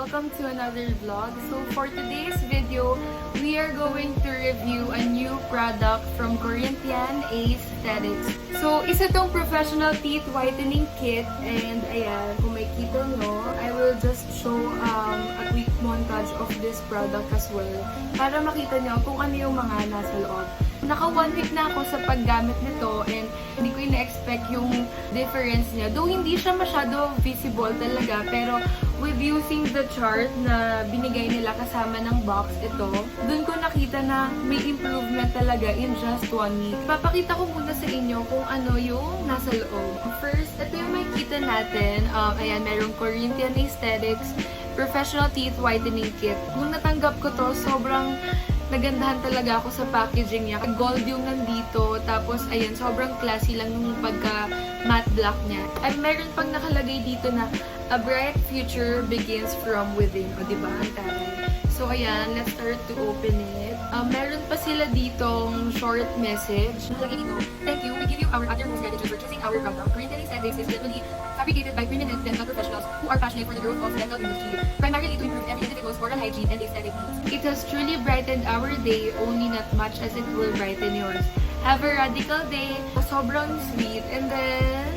Welcome to another vlog. So for today's video, we are going to review a new product from Corinthian Aesthetics. So isa tong professional teeth whitening kit, and ayan, kung makikita nyo, I will just show a quick montage of this product as well para makita nyo kung ano yung mga nasa loob. Naka 1 week na ako sa paggamit nito and hindi ko ina-expect yung difference niya. Though hindi siya masyado visible talaga, pero with using the chart na binigay nila kasama ng box ito, dun ko nakita na may improvement talaga in just 1 week. Papakita ko muna sa inyo kung ano yung nasa loob. First, ito yung makikita natin. Ayan, merong Corinthian Aesthetics Professional Teeth Whitening Kit. Nung natanggap ko to, sobrang nagandahan talaga ako sa packaging niya. Gold yung nandito, tapos ayan, sobrang classy lang nung pagka matte black niya. At meron pang nakalagay dito na a bright future begins from within. O diba? Ang taray. So ayan, let's start to open it. Meron pa sila ditong short message. Nakalagay dito, thank you, we give you our uttermost gratitude for choosing our product. Corinthian Aesthetics is literally fabricated by preeminent dental professionals who are passionate for the growth of dental industry, primarily to improve every individual's oral hygiene and aesthetic needs. It has truly brightened our day, only not much as it will brighten yours. Have a radical day. Sobrang sweet. And then,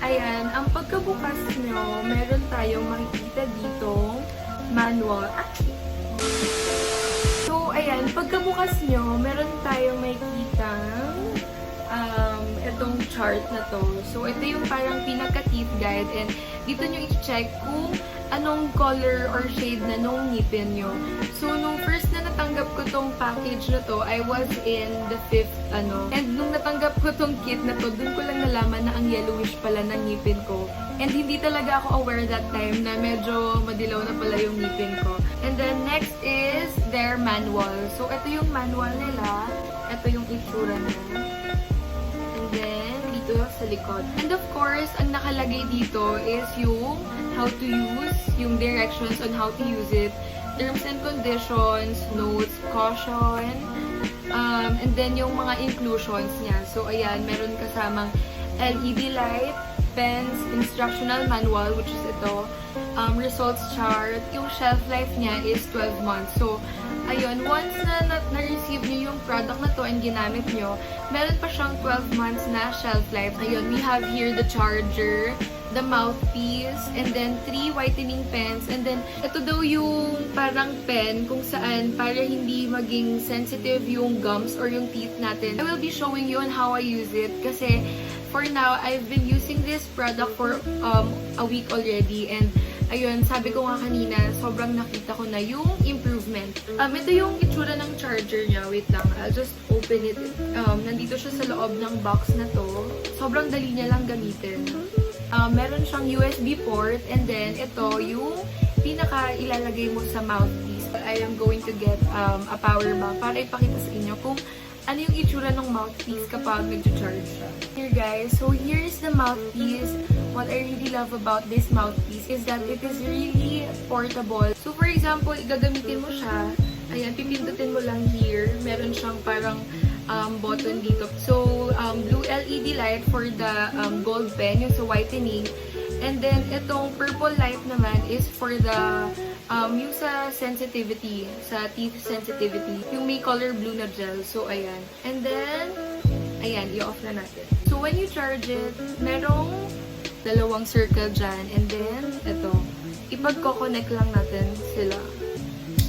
ayan, ang pagkabukas nyo, meron tayong makikita ditong manual. So, ayan, pagkabukas nyo, meron tayong makikita itong chart na to. So, ito yung parang pinaka-teeth guide and dito nyo i-check kung anong color or shade na nung ngipin nyo. So, nung first na natanggap ko tong package na to, I was in the 5th And nung natanggap ko tong kit na to, dun ko lang nalaman na ang yellowish pala ng ngipin ko. And hindi talaga ako aware that time na medyo madilaw na pala yung ngipin ko. And then, next is their manual. So, ito yung manual nila. Ito yung itsura niya. And then, dito sa likod. And of course, ang nakalagay dito is yung how to use, yung directions on how to use it, terms and conditions, notes, caution, and then yung mga inclusions niya. So, ayan, meron kasamang LED light, pens, instructional manual, which is ito, results chart. Yung shelf life niya is 12 months. So, ayun, once na na-receive nyo yung product na to and ginamit nyo, meron pa siyang 12 months na shelf life. Ayun, we have here the charger, the mouthpiece, and then 3 whitening pens, and then ito daw yung parang pen kung saan para hindi maging sensitive yung gums or yung teeth natin. I will be showing you on how I use it kasi for now, I've been using this product for a week already, and ayun, sabi ko nga kanina, sobrang nakita ko na yung improvement. Ito yung itsura ng charger niya. Wait lang, I'll just open it. Nandito siya sa loob ng box na to. Sobrang dali niya lang gamitin. Meron siyang USB port, and then ito yung pinaka ilalagay mo sa mouthpiece. I am going to get a power bank para ipakita sa inyo kung ano yung itsura ng mouthpiece kapag nag-charge siya. Here guys, so here is the mouthpiece. What I really love about this mouthpiece is that it is really portable. So for example, gagamitin mo siya, ayan, pipindutin mo lang here. Meron siyang parang button dito. So, blue LED light for the gold pen, yung sa whitening. And then, itong purple light naman is for the yung sa sensitivity, sa teeth sensitivity. Yung may color blue na gel. So, ayan. And then, ayan, i-off na natin. So, when you charge it, merong dalawang circle dyan. And then, ito. Ipag-connect lang natin sila.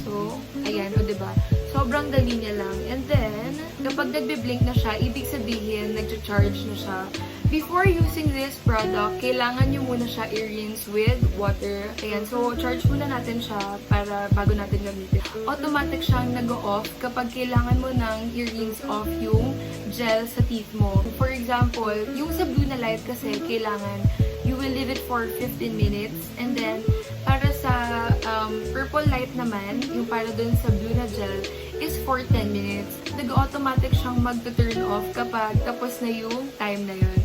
So, ayan, o diba? Sobrang dali niya lang. And then, kapag nagbe-blink na siya, ibig sabihin, nag-charge na siya. Before using this product, kailangan nyo muna siya i-rinse with water. Ayan, so charge muna natin siya para bago natin gamitin. Automatic siyang nag-off kapag kailangan mo nang i-rinse off yung gel sa teeth mo. For example, yung sa blue na light kasi, kailangan you will leave it for 15 minutes. And then, para sa purple light naman, yung para dun sa blue na gel, is for 10 minutes. Nag-automatic siyang mag-turn off kapag tapos na yung time na yun.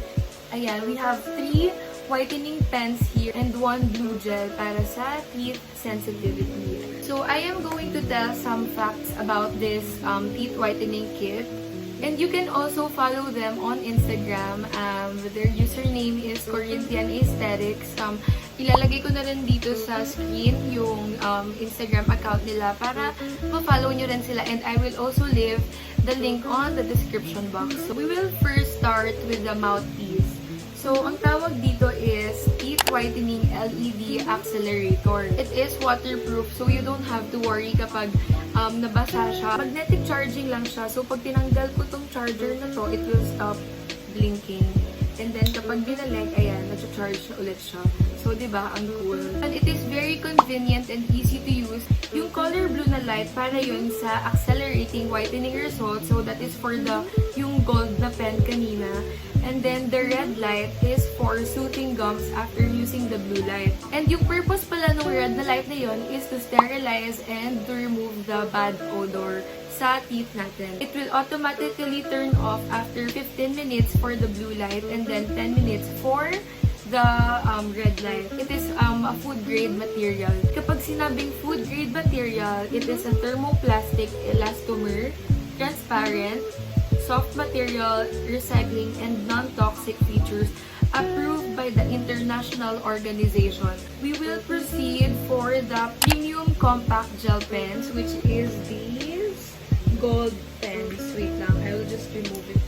Ayan, we have 3 whitening pens here and 1 blue gel para sa teeth sensitivity. So I am going to tell some facts about this teeth whitening kit. And you can also follow them on Instagram. Their username is Corinthian Aesthetics. Ilalagay ko na rin dito sa screen yung Instagram account nila para ma-follow nyo rin sila. And I will also leave the link on the description box. So we will first start with the mouthpiece. So, ang tawag dito is Teeth Whitening LED Accelerator. It is waterproof, so you don't have to worry kapag nabasa siya. Magnetic charging lang siya, so pag tinanggal ko tong charger na to, it will stop blinking. And then, kapag binalik, ayan, nag-charge na ulit siya. So, diba, ang cool. And it is very convenient and easy to use. Yung color blue na light, para yun sa accelerating whitening results. So, that is for yung gold na pen kanina. And then, the red light is for soothing gums after using the blue light. And yung purpose pala ng red na light na yun is to sterilize and to remove the bad odor sa teeth natin. It will automatically turn off after 15 minutes for the blue light and then 10 minutes for the red light. It is a food grade material. Kapag sinabing food grade material, it is a thermoplastic elastomer, transparent, soft material, recycling, and non-toxic features approved by the international organization. We will proceed for the premium compact gel pens, which is these gold pens. Wait lang, I will just remove it.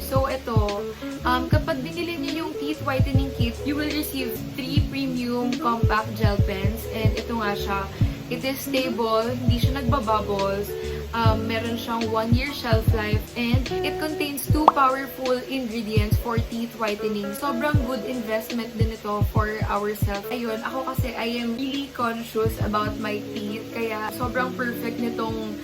So, ito, kapag binili niyo yung teeth whitening kit, you will receive 3 premium compact gel pens. And ito nga siya, it is stable, hindi siya nagbabubbles. Meron siyang 1-year shelf life and it contains 2 powerful ingredients for teeth whitening. Sobrang good investment din ito for ourselves. Ayun, ako kasi I am really conscious about my teeth kaya sobrang perfect nitong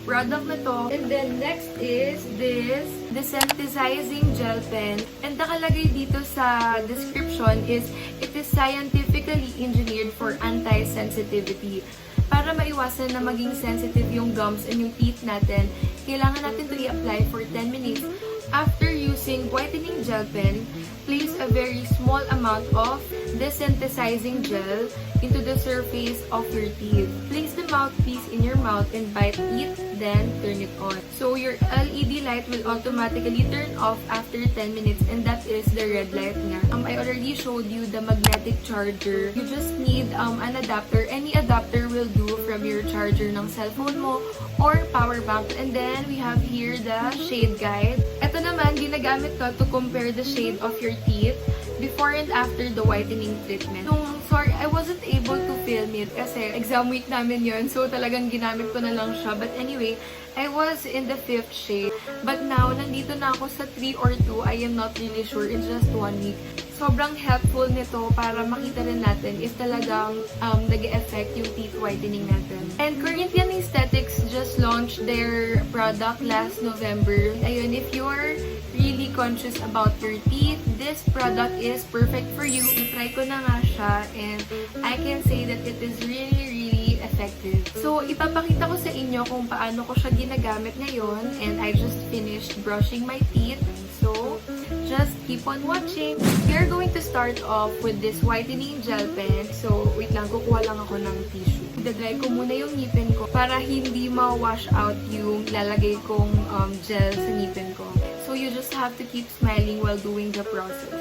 product na to. And then next is this desensitizing gel pen. And nakalagay dito sa description is it is scientifically engineered for anti-sensitivity. Para maiwasan na maging sensitive yung gums and yung teeth natin, kailangan natin to i-apply for 10 minutes. After using whitening gel pen, place a very small amount of desensitizing gel into the surface of your teeth. Place the mouthpiece in your mouth and bite it, then turn it on. So your LED light will automatically turn off after 10 minutes and that is the red light nga. I already showed you the magnetic charger. You just need an adapter. Any adapter will do from your charger ng cellphone mo or power bank. And then we have here the shade guide. Ito naman, ginagamit ko to compare the shade of your teeth before and after the whitening treatment. Sorry, I wasn't able to film it kasi exam week namin yun. So, talagang ginamit ko na lang siya. But anyway, I was in the 5th shade. But now, nandito na ako sa 3 or 2. I am not really sure. It's just 1 week. Sobrang helpful nito para makita rin natin if talagang nag-e-effect yung teeth whitening natin. And Corinthian Aesthetics just launched their product last November. Ayun, if you're really conscious about your teeth, this product is perfect for you. I-try ko na nga siya and I can say that it is really effective. So, ipapakita ko sa inyo kung paano ko siya ginagamit ngayon and I just finished brushing my teeth. So, just keep on watching. We are going to start off with this whitening gel pen. So, wait lang, kukuha lang ako ng tissue. Idadry ko muna yung ngipin ko para hindi ma-wash out yung lalagay kong gel sa ngipin ko. So, you just have to keep smiling while doing the process.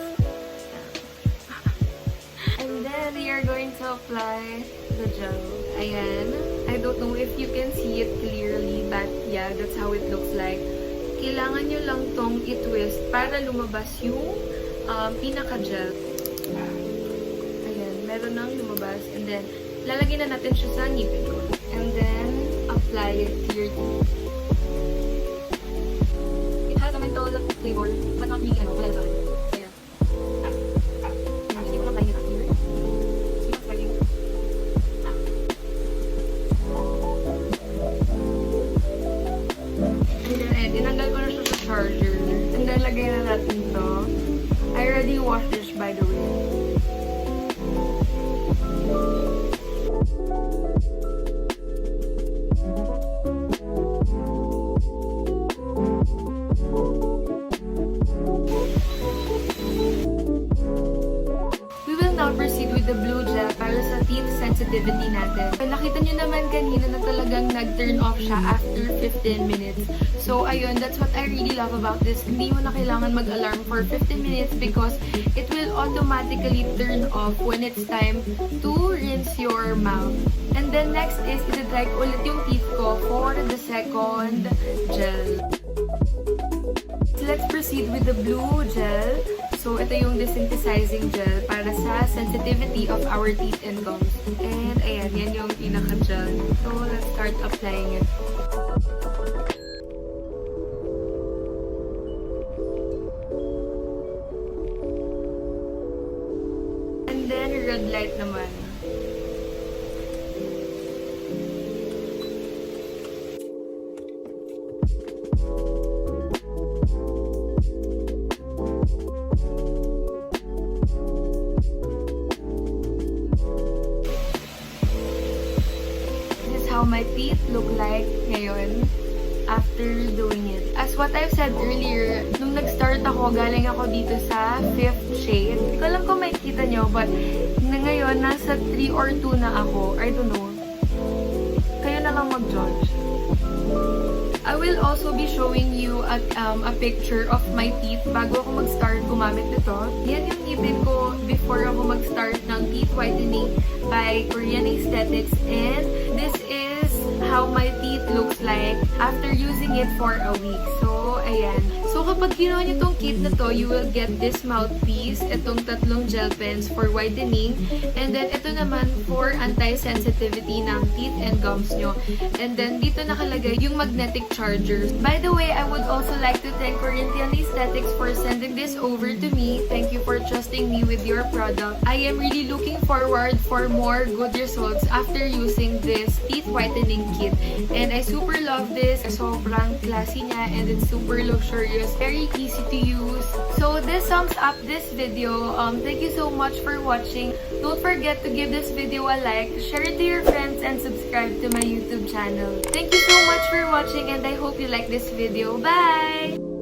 And then, we are going to apply the gel. Ayan. I don't know if you can see it clearly, but yeah, that's how it looks like. Kailangan nyo lang tong i-twist para lumabas yung pinaka-gel. Ayan, meron nang lumabas. And then, lalagyan na natin siya sa ngipin ko. And then, apply it to your teeth. It has a menthol flavor, but not really, wala sa akin. Ayan. Hindi ko na apply it here. Sino applying? Tinanggal ko na siya sa charger. And then, lagay na natin to. I already washed this, by the way. sensitivity natin. Nakita nyo naman kanina na talagang nag-turn off siya after 15 minutes. So, ayun, that's what I really love about this. Hindi mo na kailangan mag-alarm for 15 minutes because it will automatically turn off when it's time to rinse your mouth. And then next is, iti-dry ko ulit yung teeth ko for the second gel. So, let's proceed with the blue gel. So, ito yung desynthesizing gel para sa sensitivity of our teeth and gums. And, ayan, yan yung pinaka-gel. So, let's start applying it. And then, red light naman. How my teeth look like ngayon after doing it. As what I've said earlier, nung nag-start ako, galing ako dito sa 5th shade. Hindi ko alam kung makikita nyo, but ngayon, nasa 3 or 2 na ako. I don't know. Kayo na lang mag-judge. I will also be showing you a picture of my teeth bago ako mag-start gumamit nito. Yan yung ngipin ko before ako mag-start ng teeth whitening by Korean Aesthetics, and this is how my teeth looks like after using it for a week. So, ayan. So, kapag kinuha nyo tong kit na to, you will get this mouthpiece, itong tatlong gel pens for whitening, and then ito naman for anti-sensitivity ng teeth and gums nyo. And then, dito nakalagay yung magnetic chargers. By the way, I would also like to thank Corinthian Aesthetics for sending this over to me. Thank you for trusting me with your product. I am really looking forward for more good results after using this teeth whitening kit. And I super love this. Sobrang classy niya and it's super luxurious. Very easy to use. So this sums up this video. Thank you so much for watching. Don't forget to give this video a like, share it to your friends, and subscribe to my YouTube channel. Thank you so much for watching, and I hope you like this video. Bye!